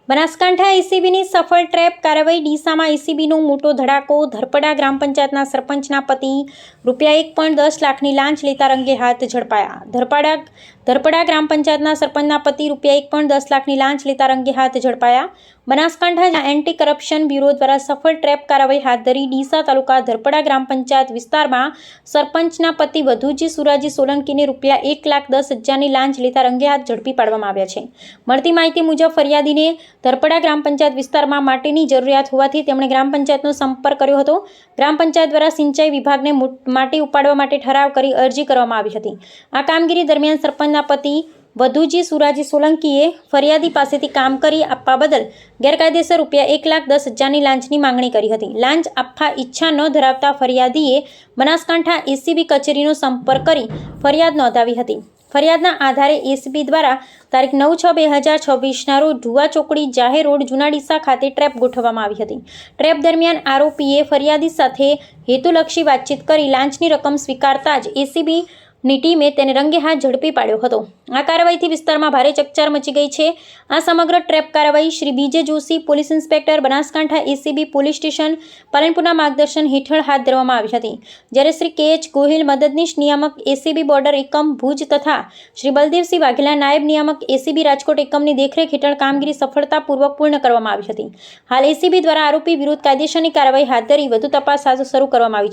બનાસકાંઠા એસીબીની સફળ ટ્રેપ કાર્યવાહી ડીસામાં એસીબીનો મોટો ધડાકો ધરપડા ગ્રામ પંચાયતના સરપંચના પતિ ₹1.10 લાખની લાંચ લેતા રંગે હાથ ઝડપાયા। ધરપડા ગ્રામ પંચાયતના સરપંચના પતિ ₹1.10 લાખની લાંચ લેતા રંગે હાથ ઝડપાયા। બનાસકાંઠા એન્ટી કરપ્શન બ્યુરો દ્વારા સફળ ટ્રેપ કાર્યવાહી હાથ ધરી ડીસા તાલુકા ધરપડા ગ્રામ પંચાયત વિસ્તારમાં સરપંચના પતિ વધુજી સુરાજી સોલંકીને ₹1,10,000ની લાંચ લેતા રંગે હાથ ઝડપી પાડવામાં આવ્યા છે। મળતી માહિતી મુજબ ફરિયાદીને ધરપડા ગ્રામ પંચાયત વિસ્તારમાં માટીની જરૂરિયાત હોવાથી તેમણે ગ્રામ પંચાયતનો સંપર્ક કર્યો હતો। ગ્રામ પંચાયત દ્વારા સિંચાઈ વિભાગને માટી ઉપાડવા માટે ઠરાવ કરી અરજી કરવામાં આવી હતી। આ કામગીરી દરમિયાન સરપંચના પતિ વધુજી સુરાજી સોલંકીએ ફરિયાદી પાસેથી કામ કરી આપવા બદલ ગેરકાયદેસર ₹1,10,000ની લાંચની માંગણી કરી હતી। લાંચ આપવા ઈચ્છા ન ધરાવતા ફરિયાદીએ બનાસકાંઠા એસીબી કચેરીનો સંપર્ક કરી ફરિયાદ નોંધાવી હતી। ફરિયાદના આધારે એસીબી દ્વારા તારીખ 9/6/2026ના રોજ ઢુવા ચોકડી જાહેર રોડ જૂના ડીસા ખાતે ટ્રેપ ગોઠવવામાં આવી હતી। ટ્રેપ દરમિયાન આરોપીએ ફરિયાદી સાથે હેતુલક્ષી વાતચીત કરી લાંચની રકમ સ્વીકારતા જ એસીબીની ટીમે તેને રંગે હાથ ઝડપી પાડ્યો હતો। આ કાર્યવાહીથી વિસ્તારમાં ભારે ચકચાર મચી ગઈ છે। આ સમગ્ર ટ્રેપ કાર્યવાહી Shri B J Joshi police inspector Banaskantha ACB police station પાલનપુરના માર્ગદર્શન હેઠળ હાથ ધરવામાં આવી હતી, જ્યારે શ્રી KH ગોહિલ મદદનીશ નિયામક એસીબી બોર્ડર એકમ ભુજ તથા શ્રી બલદેવસિંહ વાઘેલા નાયબ નિયામક એસીબી રાજકોટ એકમની દેખરેખ હેઠળ કામગીરી સફળતાપૂર્વક પૂર્ણ કરવામાં આવી હતી। હાલ એસીબી દ્વારા આરોપી વિરુદ્ધ કાયદેસરની કાર્યવાહી હાથ ધરી વધુ તપાસ શરૂ કરવામાં આવી છે।